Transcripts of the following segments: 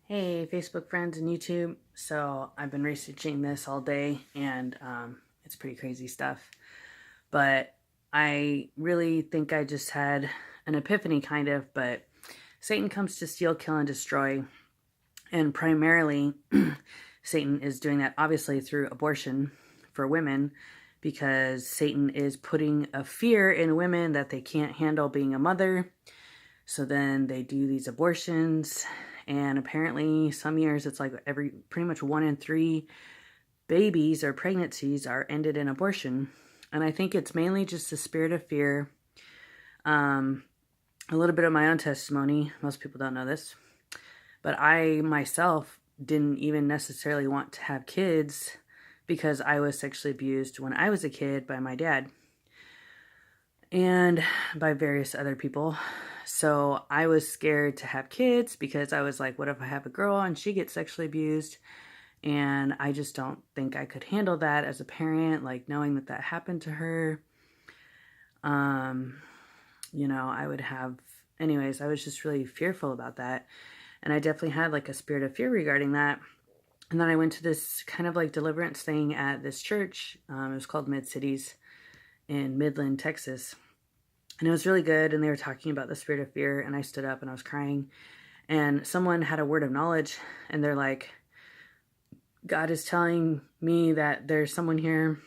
Hey, Facebook friends and YouTube. So I've been researching this all day and it's pretty crazy stuff. But I really think I just had an epiphany, kind of. But Satan comes to steal, kill, and destroy. And primarily, Satan is doing that obviously through abortion for women because Satan is putting a fear in women that they can't handle being a mother. So then they do these abortions, and apparently some years it's like pretty much 1 in 3 babies or pregnancies are ended in abortion. And I think it's mainly just the spirit of fear. Um, a little bit of my own testimony. Most people don't know this, but I myself didn't even necessarily want to have kids because I was sexually abused when I was a kid by my dad and by various other people. So I was scared to have kids because I was like, what if I have a girl and she gets sexually abused? And I just don't think I could handle that as a parent, like knowing that that happened to her. Um, I would have, anyways, I was just really fearful about that. And I definitely had like a spirit of fear regarding that. And then I went to this kind of like deliverance thing at this church. It was called Mid Cities in Midland, Texas. And it was really good. And they were talking about the spirit of fear. And I stood up and I was crying. And someone had a word of knowledge. And they're like, God is telling me that there's someone here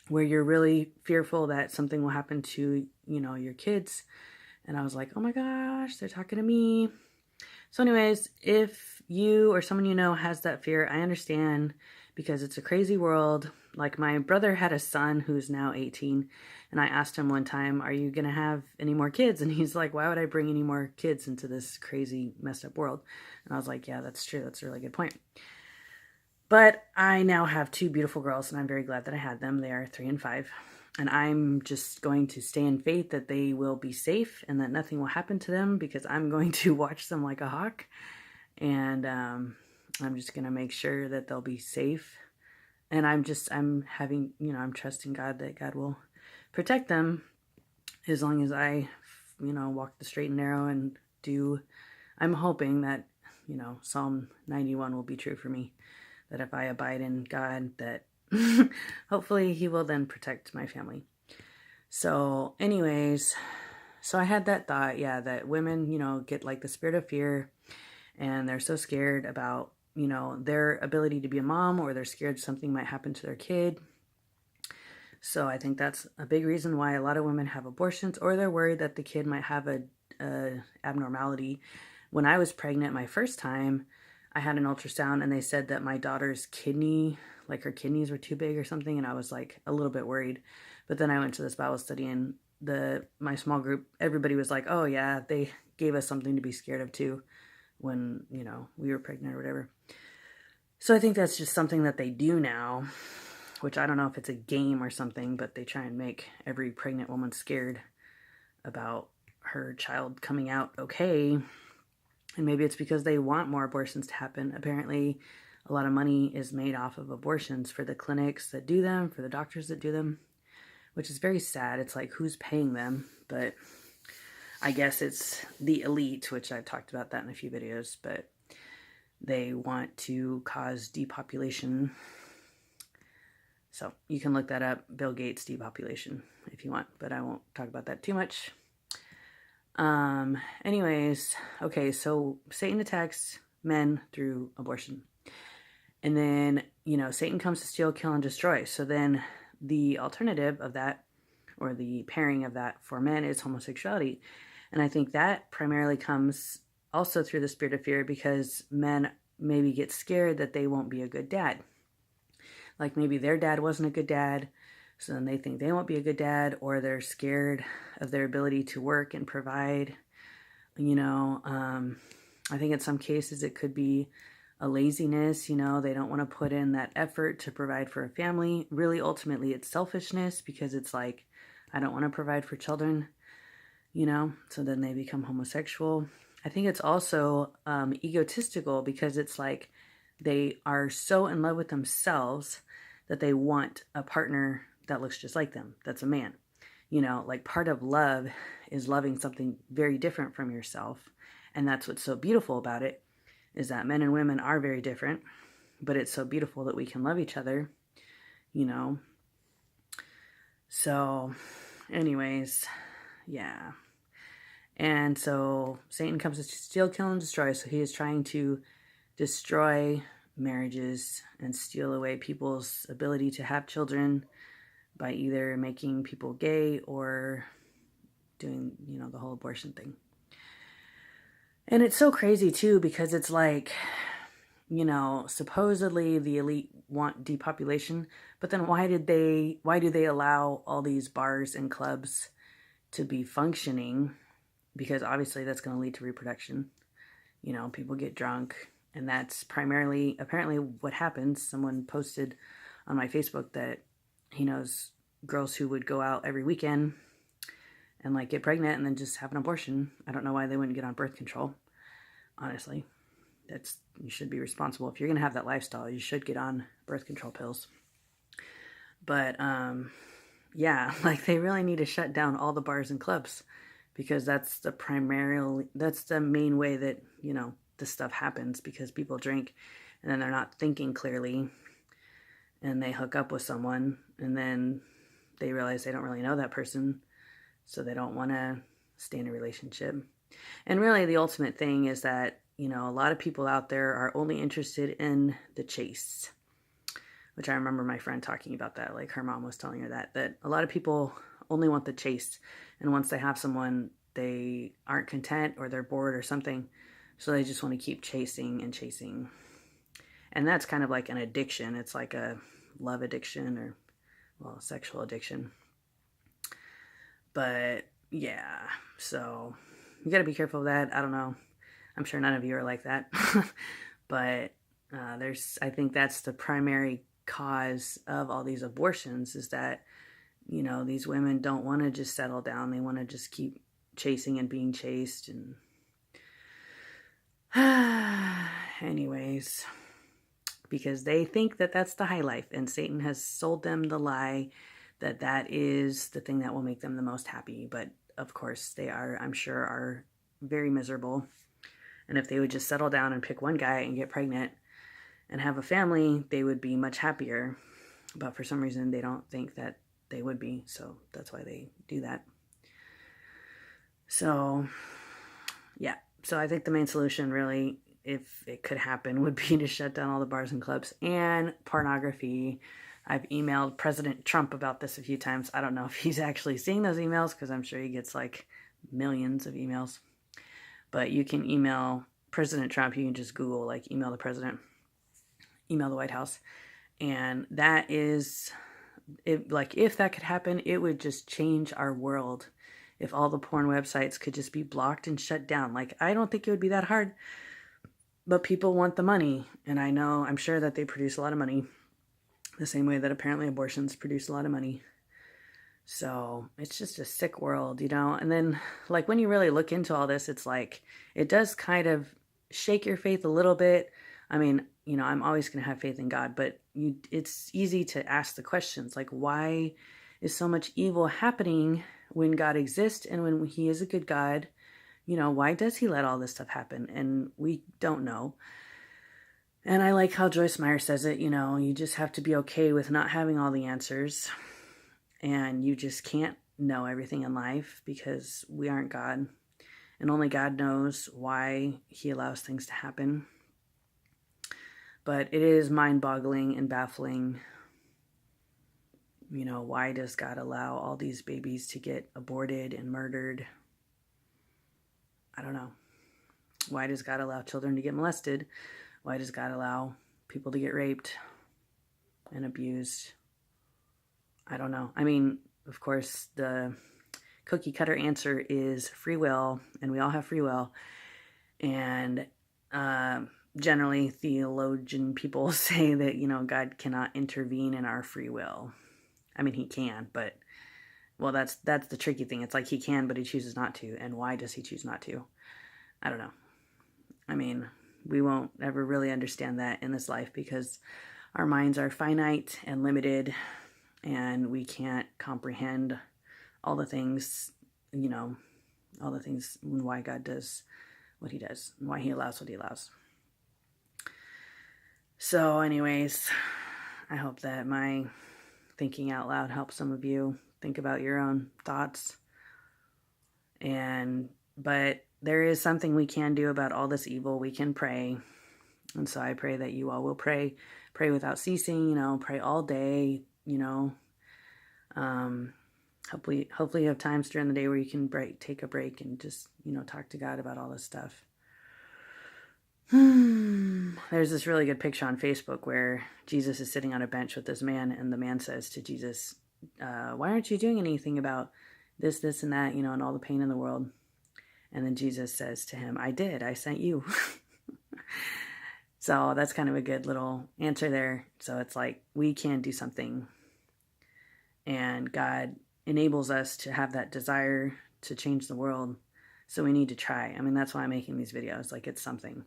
where you're really fearful that something will happen to, your kids. And I was like, oh my gosh, they're talking to me. So anyways, if you or someone you know has that fear, I understand because it's a crazy world. Like my brother had a son who's now 18, and I asked him one time, are you going to have any more kids? And he's like, why would I bring any more kids into this crazy messed up world? And I was like, yeah, that's true. That's a really good point. But I now have 2 beautiful girls, and I'm very glad that I had them. They are 3 and 5. And I'm just going to stay in faith that they will be safe and that nothing will happen to them because I'm going to watch them like a hawk. And I'm just going to make sure that they'll be safe. And I'm trusting God that God will protect them as long as I, walk the straight and narrow and I'm hoping that, Psalm 91 will be true for me. That if I abide in God, that hopefully he will then protect my family. So anyways, so I had that thought, yeah, that women, get like the spirit of fear and they're so scared about, their ability to be a mom, or they're scared something might happen to their kid. So I think that's a big reason why a lot of women have abortions, or they're worried that the kid might have a abnormality. When I was pregnant my first time, I had an ultrasound and they said that my daughter's kidney, like her kidneys were too big or something, and I was like a little bit worried. But then I went to this Bible study and my small group, everybody was like, oh yeah, they gave us something to be scared of too when, we were pregnant or whatever. So I think that's just something that they do now, which I don't know if it's a game or something, but they try and make every pregnant woman scared about her child coming out okay. And maybe it's because they want more abortions to happen. Apparently, a lot of money is made off of abortions for the clinics that do them, for the doctors that do them, which is very sad. It's like, who's paying them? But I guess it's the elite, which I've talked about that in a few videos, but they want to cause depopulation. So you can look that up, Bill Gates depopulation, if you want, but I won't talk about that too much. Anyways, okay, so Satan attacks men through abortion. And then, Satan comes to steal, kill, and destroy. So then the alternative of that, or the pairing of that for men, is homosexuality. And I think that primarily comes also through the spirit of fear because men maybe get scared that they won't be a good dad. Like maybe their dad wasn't a good dad, so then they think they won't be a good dad, or they're scared of their ability to work and provide. I think in some cases it could be a laziness, they don't want to put in that effort to provide for a family. Really, ultimately, it's selfishness because it's like, I don't want to provide for children, so then they become homosexual. I think it's also egotistical because it's like they are so in love with themselves that they want a partner that looks just like them, that's a man. Like part of love is loving something very different from yourself. And that's what's so beautiful about it. is that men and women are very different, but it's so beautiful that we can love each other, you know. So, anyways, yeah. And so Satan comes to steal, kill, and destroy. So he is trying to destroy marriages and steal away people's ability to have children by either making people gay or doing, the whole abortion thing. And it's so crazy too, because it's like, supposedly the elite want depopulation, but then why do they allow all these bars and clubs to be functioning? Because obviously that's going to lead to reproduction. People get drunk, and that's primarily apparently what happens. Someone posted on my Facebook that he knows girls who would go out every weekend and like get pregnant and then just have an abortion. I don't know why they wouldn't get on birth control. Honestly, you should be responsible. If you're going to have that lifestyle, you should get on birth control pills. But yeah, like they really need to shut down all the bars and clubs, because that's the main way that, this stuff happens, because people drink and then they're not thinking clearly and they hook up with someone and then they realize they don't really know that person, so they don't want to stay in a relationship. And really the ultimate thing is that, a lot of people out there are only interested in the chase, which I remember my friend talking about that. Like her mom was telling her that a lot of people only want the chase. And once they have someone, they aren't content or they're bored or something. So they just want to keep chasing and chasing. And that's kind of like an addiction. It's like a love addiction or, sexual addiction. But yeah, so you got to be careful of that. I don't know. I'm sure none of you are like that. But I think that's the primary cause of all these abortions, is that, these women don't want to just settle down. They want to just keep chasing and being chased. And anyways, because they think that that's the high life, and Satan has sold them the lie that that is the thing that will make them the most happy. But of course they are, I'm sure, are very miserable. And if they would just settle down and pick one guy and get pregnant and have a family, they would be much happier. But for some reason, they don't think that they would be. So that's why they do that. So, yeah. So I think the main solution, really, if it could happen, would be to shut down all the bars and clubs and pornography. I've emailed President Trump about this a few times. I don't know if he's actually seeing those emails, because I'm sure he gets like millions of emails. But you can email President Trump. You can just Google, like, email the president, email the White House. And that is, if that could happen, it would just change our world. If all the porn websites could just be blocked and shut down. Like, I don't think it would be that hard. But people want the money. And I'm sure that they produce a lot of money. The same way that apparently abortions produce a lot of money. So it's just a sick world, And then, like, when you really look into all this, it's like, it does kind of shake your faith a little bit. I mean, I'm always going to have faith in God, but it's easy to ask the questions, like, why is so much evil happening when God exists and when he is a good God? Why does he let all this stuff happen? And we don't know. And I like how Joyce Meyer says it, you just have to be okay with not having all the answers. And you just can't know everything in life, because we aren't God. And only God knows why he allows things to happen. But it is mind-boggling and baffling. Why does God allow all these babies to get aborted and murdered? I don't know. Why does God allow children to get molested? Why does God allow people to get raped and abused? I don't know. I mean, of course, the cookie cutter answer is free will, and we all have free will. And generally, theologian people say that, God cannot intervene in our free will. I mean, he can, but, well, that's the tricky thing. It's like he can, but he chooses not to. And why does he choose not to? I don't know. I mean, we won't ever really understand that in this life, because our minds are finite and limited. And we can't comprehend all the things, all the things, and why God does what he does, and why he allows what he allows. So anyways, I hope that my thinking out loud helps some of you think about your own thoughts. But there is something we can do about all this evil. We can pray. And so I pray that you all will pray without ceasing, pray all day, hopefully you have times during the day where you can take a break and just, talk to God about all this stuff. There's this really good picture on Facebook where Jesus is sitting on a bench with this man, and the man says to Jesus, why aren't you doing anything about this, and that, and all the pain in the world? And then Jesus says to him, I sent you. So that's kind of a good little answer there. So it's like we can do something, and God enables us to have that desire to change the world. So we need to try. I mean, that's why I'm making these videos. Like, it's something.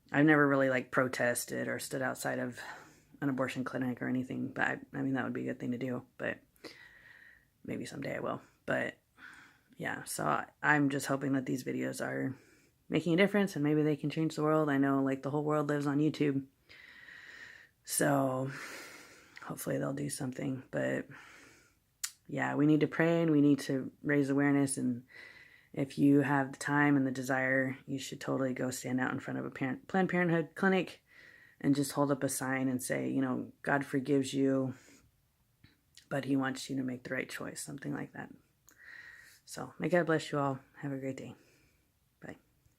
I've never really protested or stood outside of an abortion clinic or anything, but I mean, that would be a good thing to do, but maybe someday I will. But yeah, so I'm just hoping that these videos are making a difference and maybe they can change the world. I know the whole world lives on YouTube, so hopefully they'll do something. But yeah, we need to pray and we need to raise awareness, and if you have the time and the desire, you should totally go stand out in front of a Planned Parenthood clinic and just hold up a sign and say, God forgives you, but he wants you to make the right choice, something like that. So may God bless you all. Have a great day.